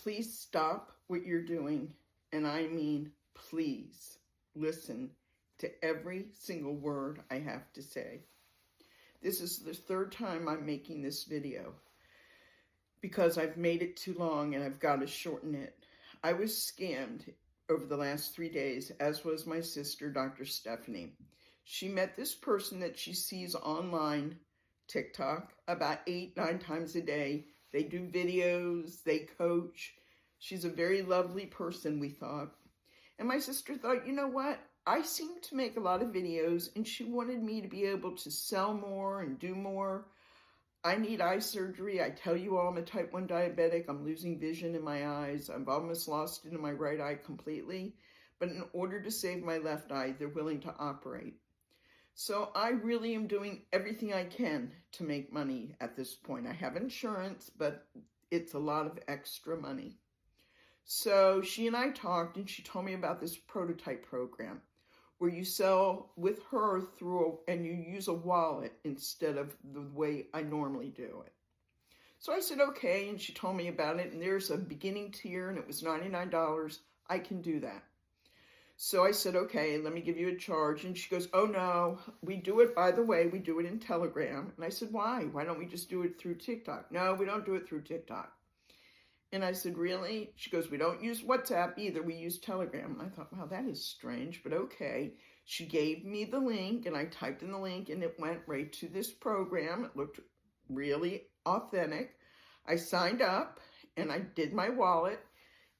please stop what you're doing, and I mean please listen to every single word I have to say. This is the third time I'm making this video because I've made it too long and I've got to shorten it. I was scammed over the last 3 days, as was my sister, Dr. Stephanie. She met this person that she sees online, TikTok, about 8-9 times a day. They do videos, they coach. She's a very lovely person, we thought. And my sister thought, you know what? I seem to make a lot of videos, and she wanted me to be able to sell more and do more. I need eye surgery. I tell you all, I'm a type 1 diabetic. I'm losing vision in my eyes. I've almost lost it in my right eye completely. But in order to save my left eye, they're willing to operate. So I really am doing everything I can to make money at this point. I have insurance, but it's a lot of extra money. So she and I talked, and she told me about this prototype program where you sell with her and you use a wallet instead of the way I normally do it. So I said, okay, and she told me about it, and there's a beginning tier, and it was $99. I can do that. So I said, okay, let me give you a charge. And she goes, oh no, we do it, by the way, we do it in Telegram. And I said, why? Why don't we just do it through TikTok? No, we don't do it through TikTok. And I said, really? She goes, we don't use WhatsApp either. We use Telegram. And I thought, wow, that is strange, but okay. She gave me the link, and I typed in the link, and it went right to this program. It looked really authentic. I signed up, and I did my wallet.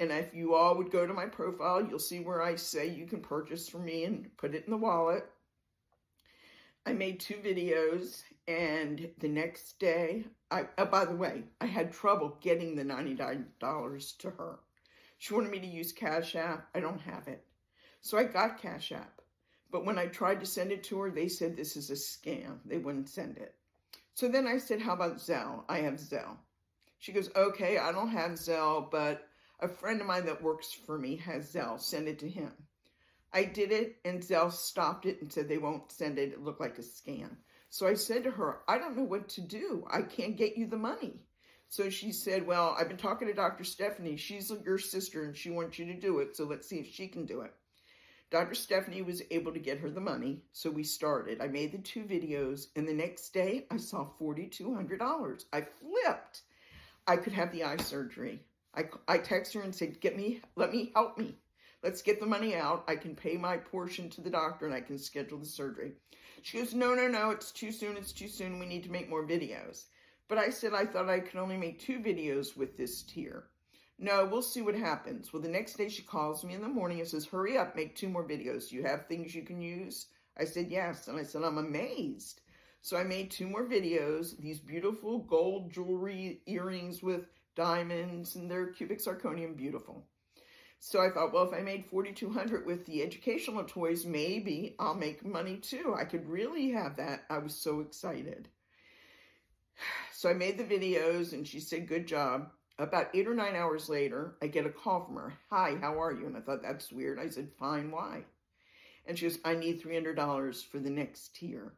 And if you all would go to my profile, you'll see where I say you can purchase from me and put it in the wallet. I made 2 videos, and the next day, by the way, I had trouble getting the $99 to her. She wanted me to use Cash App. I don't have it. So I got Cash App. But when I tried to send it to her, they said this is a scam. They wouldn't send it. So then I said, how about Zelle? I have Zelle. She goes, okay, I don't have Zelle, but a friend of mine that works for me has Zelle. Send it to him. I did it, and Zelle stopped it and said they won't send it. It looked like a scam. So I said to her, I don't know what to do. I can't get you the money. So she said, well, I've been talking to Dr. Stephanie. She's your sister, and she wants you to do it, so let's see if she can do it. Dr. Stephanie was able to get her the money, so we started. I made the 2 videos, and the next day, I saw $4,200. I flipped. I could have the eye surgery. I texted her and said, help me. Let's get the money out. I can pay my portion to the doctor, and I can schedule the surgery. She goes, no, it's too soon. It's too soon. We need to make more videos. But I said, I thought I could only make 2 videos with this tier. No, we'll see what happens. Well, the next day she calls me in the morning and says, hurry up, make 2 more videos. Do you have things you can use? I said, yes. And I said, I'm amazed. So I made 2 more videos, these beautiful gold jewelry earrings with diamonds, and they're cubic zirconium, beautiful. So I thought, well, if I made $4,200 with the educational toys, maybe I'll make money too. I could really have that. I was so excited. So I made the videos, and she said, good job. About 8 or 9 hours later, I get a call from her. Hi, how are you? And I thought, that's weird. I said, fine, why? And she goes, I need $300 for the next tier.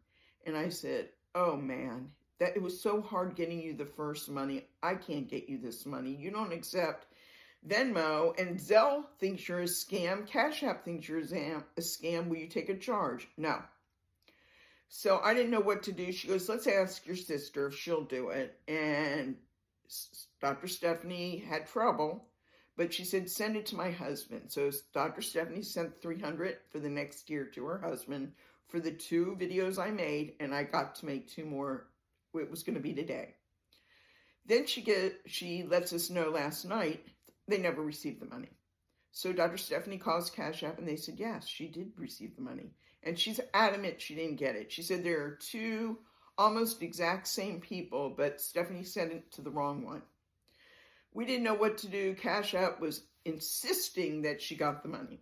And I said, oh man, it was so hard getting you the first money. I can't get you this money. You don't accept Venmo, and Zelle thinks you're a scam. Cash App thinks you're a scam. Will you take a charge? No. So I didn't know what to do. She goes, let's ask your sister if she'll do it. And Dr. Stephanie had trouble, but she said, send it to my husband. So Dr. Stephanie sent $300 for the next year to her husband for the 2 videos I made, and I got to make 2 more. It was going to be today. Then she lets us know last night they never received the money. So Dr. Stephanie calls Cash App, and they said, yes, she did receive the money. And she's adamant she didn't get it. She said there are 2 almost exact same people, but Stephanie sent it to the wrong one. We didn't know what to do. Cash App was insisting that she got the money.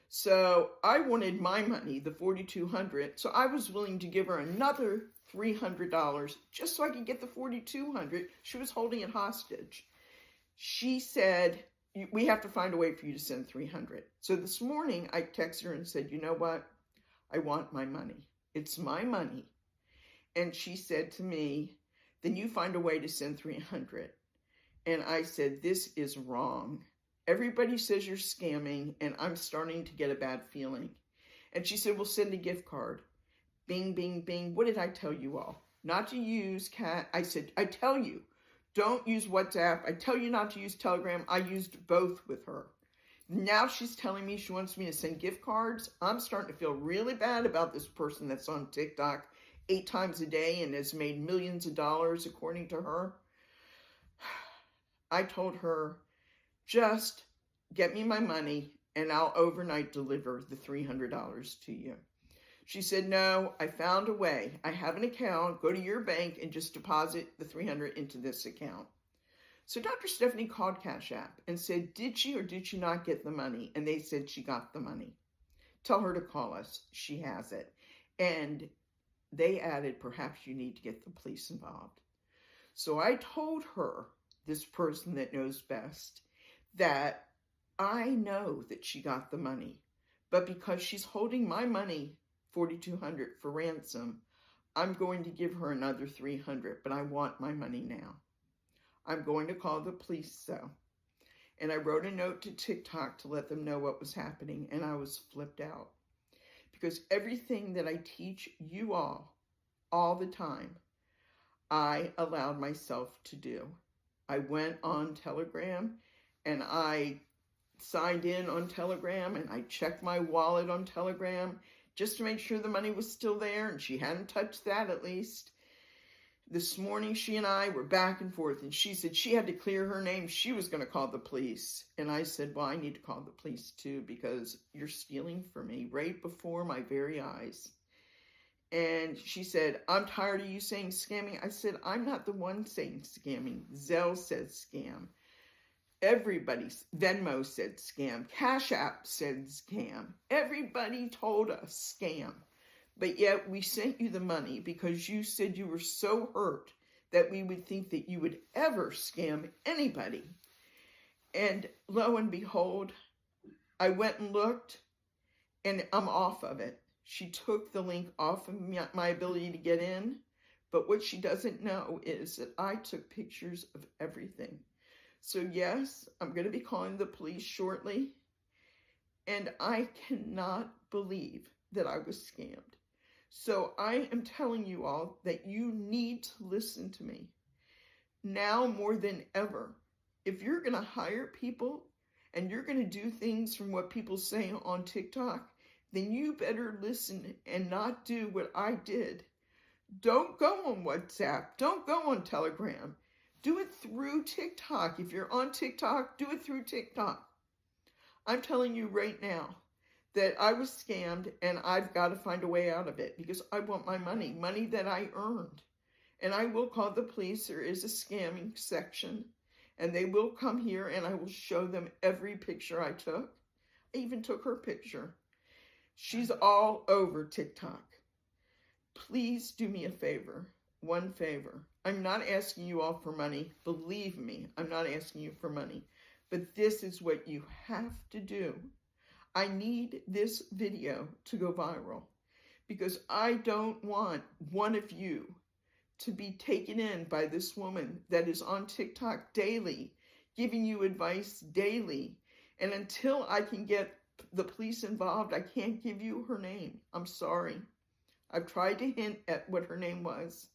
So I wanted my money, the $4,200. So I was willing to give her another $300 just so I could get the $4,200. She was holding it hostage. She said, we have to find a way for you to send $300. So this morning I texted her and said, you know what? I want my money. It's my money. And she said to me, then you find a way to send $300. And I said, this is wrong. Everybody says you're scamming, and I'm starting to get a bad feeling. And she said, well, send a gift card. Bing, bing, bing. What did I tell you all? Not to use I said, I tell you, don't use WhatsApp. I tell you not to use Telegram. I used both with her. Now she's telling me she wants me to send gift cards. I'm starting to feel really bad about this person that's on TikTok 8 times a day and has made millions of dollars, according to her. I told her, just get me my money and I'll overnight deliver the $300 to you. She said, no, I found a way. I have an account. Go to your bank and just deposit the $300 into this account. So Dr. Stephanie called Cash App and said, did she or did she not get the money? And they said she got the money. Tell her to call us. She has it. And they added, perhaps you need to get the police involved. So I told her, this person that knows best, that I know that she got the money, but because she's holding my money, $4,200 for ransom, I'm going to give her another $300, but I want my money now. I'm going to call the police though. And I wrote a note to TikTok to let them know what was happening, and I was flipped out. Because everything that I teach you all the time, I allowed myself to do. I went on Telegram and I signed in on Telegram and I checked my wallet on Telegram just to make sure the money was still there, and she hadn't touched that at least. This morning, she and I were back and forth, and she said she had to clear her name. She was going to call the police. And I said, well, I need to call the police too, because you're stealing from me right before my very eyes. And she said, I'm tired of you saying scamming. I said, I'm not the one saying scamming. Zelle says scam. Everybody's Venmo said scam. Cash App said scam. Everybody told us scam. But yet we sent you the money because you said you were so hurt that we would think that you would ever scam anybody. And lo and behold, I went and looked, and I'm off of it. She took the link off of my ability to get in, but what she doesn't know is that I took pictures of everything. So yes, I'm going to be calling the police shortly, and I cannot believe that I was scammed. So I am telling you all that you need to listen to me. Now more than ever, if you're going to hire people and you're going to do things from what people say on TikTok, then you better listen and not do what I did. Don't go on WhatsApp. Don't go on Telegram. Do it through TikTok. If you're on TikTok, do it through TikTok. I'm telling you right now that I was scammed, and I've got to find a way out of it because I want my money, money that I earned. And I will call the police. There is a scamming section, and they will come here, and I will show them every picture I took. I even took her picture. She's all over TikTok. Please do me a favor, one favor. I'm not asking you all for money. Believe me, I'm not asking you for money. But this is what you have to do. I need this video to go viral because I don't want one of you to be taken in by this woman that is on TikTok daily, giving you advice daily. And until I can get the police involved, I can't give you her name. I'm sorry. I've tried to hint at what her name was.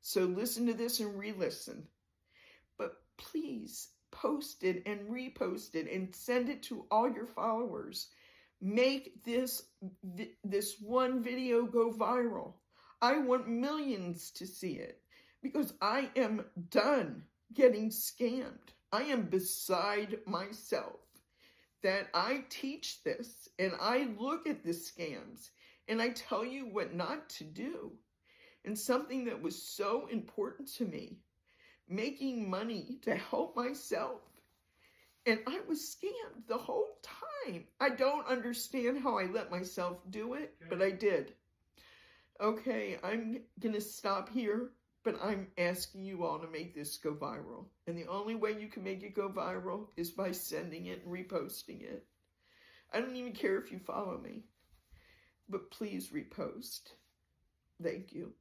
So listen to this and re-listen. But please post it and repost it and send it to all your followers. Make this one video go viral. I want millions to see it because I am done getting scammed. I am beside myself that I teach this and I look at the scams and I tell you what not to do. And something that was so important to me, making money to help myself. And I was scammed the whole time. I don't understand how I let myself do it, but I did. Okay, I'm going to stop here, but I'm asking you all to make this go viral. And the only way you can make it go viral is by sending it and reposting it. I don't even care if you follow me, but please repost. Thank you.